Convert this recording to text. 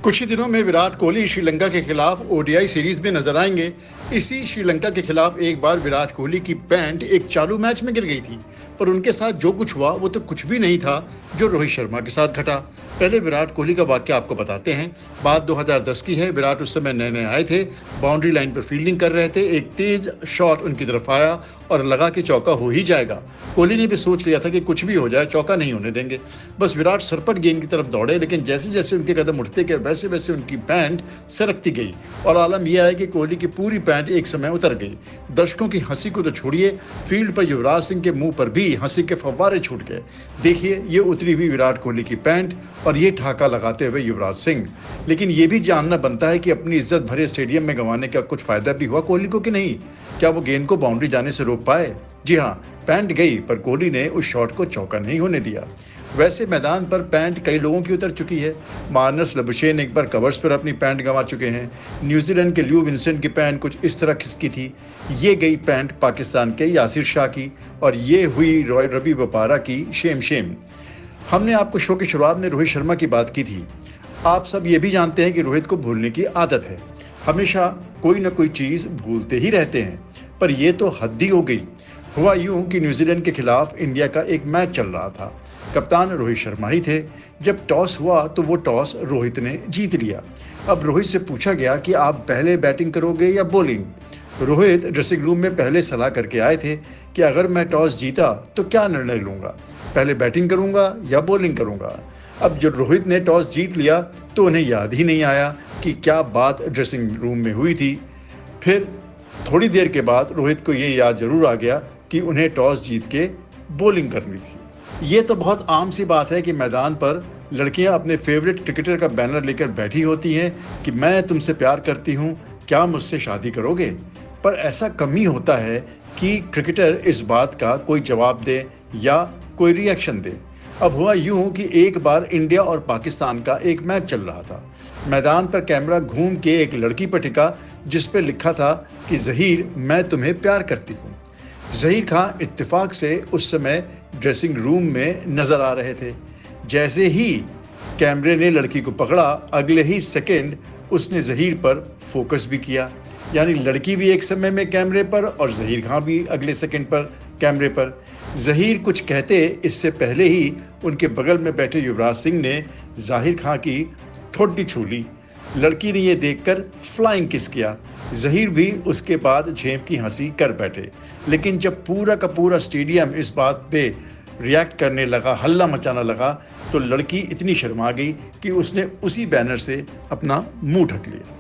कुछ ही दिनों में विराट कोहली श्रीलंका के खिलाफ ओडीआई सीरीज में नजर आएंगे। इसी श्रीलंका के खिलाफ एक बार विराट कोहली की पैंट एक चालू मैच में गिर गई थी, पर उनके साथ जो कुछ हुआ वो तो कुछ भी नहीं था जो रोहित शर्मा के साथ घटा। पहले विराट कोहली का वाक्य आपको बताते हैं। बात 2010 की है। विराट उस समय नए नए आए थे, बाउंड्री लाइन पर फील्डिंग कर रहे थे। एक तेज शॉट उनकी तरफ आया और लगा कि चौका हो ही जाएगा। कोहली ने भी सोच लिया था कि कुछ भी हो जाए चौका नहीं होने देंगे। बस विराट सरपट गेंद की तरफ दौड़े, लेकिन जैसे जैसे उनके कदम उठते गए वैसे वैसे उनकी पैंट सरकती गई और आलम यह है कि कोहली की पूरी पैंट एक समय उतर गई। दर्शकों की हंसी को तो छोड़िए, फील्ड पर युवराज सिंह के मुंह पर भी हंसी के फव्वारे छूट गए। देखिए, ये उतरी हुई विराट कोहली की पैंट और ये ठाका लगाते हुए युवराज सिंह। लेकिन ये भी जानना बनता है कि अपनी इज्जत भरे स्टेडियम में गंवाने का कुछ फायदा भी हुआ कोहली को कि नहीं। क्या वो गेंद को बाउंड्री जाने से रोक पाए? जी हाँ, पैंट गई, पर कोहली ने उस शॉट को चौका नहीं होने दिया। वैसे मैदान पर पैंट कई लोगों की उतर चुकी है। मार्नस लबुशेन एक बार कवर्स पर अपनी पैंट गंवा चुके हैं। न्यूजीलैंड के ल्यू विंसेंट की पैंट कुछ इस तरह खिसकी थी। ये गई पैंट पाकिस्तान के यासिर शाह की, और ये हुई रवि बोपारा की शेम शेम। हमने आपको शो की शुरुआत में रोहित शर्मा की बात की थी। आप सब ये भी जानते हैं कि रोहित को भूलने की आदत है, हमेशा कोई ना कोई चीज़ भूलते ही रहते हैं, पर यह तो हद ही हो गई। हुआ यूं कि न्यूजीलैंड के खिलाफ इंडिया का एक मैच चल रहा था। कप्तान रोहित शर्मा ही थे। जब टॉस हुआ तो वो टॉस रोहित ने जीत लिया। अब रोहित से पूछा गया कि आप पहले बैटिंग करोगे या बॉलिंग। रोहित ड्रेसिंग रूम में पहले सलाह करके आए थे कि अगर मैं टॉस जीता तो क्या निर्णय लूँगा, पहले बैटिंग करूँगा या बॉलिंग करूँगा। अब जब रोहित ने टॉस जीत लिया तो उन्हें याद ही नहीं आया कि क्या बात ड्रेसिंग रूम में हुई थी। फिर थोड़ी देर के बाद रोहित को ये याद जरूर आ गया कि उन्हें टॉस जीत के बॉलिंग करनी थी। ये तो बहुत आम सी बात है कि मैदान पर लड़कियां अपने फेवरेट क्रिकेटर का बैनर लेकर बैठी होती हैं कि मैं तुमसे प्यार करती हूं, क्या मुझसे शादी करोगे। पर ऐसा कम ही होता है कि क्रिकेटर इस बात का कोई जवाब दे या कोई रिएक्शन दे। अब हुआ यूं कि एक बार इंडिया और पाकिस्तान का एक मैच चल रहा था। मैदान पर कैमरा घूम के एक लड़की पर टिका जिस पर लिखा था कि ज़हीर, मैं तुम्हें प्यार करती हूँ। ज़हीर खान इत्तेफाक से उस समय ड्रेसिंग रूम में नजर आ रहे थे। जैसे ही कैमरे ने लड़की को पकड़ा, अगले ही सेकंड उसने ज़हीर पर फोकस भी किया। यानी लड़की भी एक समय में कैमरे पर और ज़हीर खान भी अगले सेकंड पर कैमरे पर। ज़हीर कुछ कहते इससे पहले ही उनके बगल में बैठे युवराज सिंह ने ज़ाहिर खान की ठोडी छू ली। लड़की ने ये देखकर फ्लाइंग किस किया। ज़हीर भी उसके बाद झेप की हंसी कर बैठे। लेकिन जब पूरा का पूरा स्टेडियम इस बात पे रिएक्ट करने लगा, हल्ला मचाना लगा, तो लड़की इतनी शर्मा गई कि उसने उसी बैनर से अपना मुंह ढक लिया।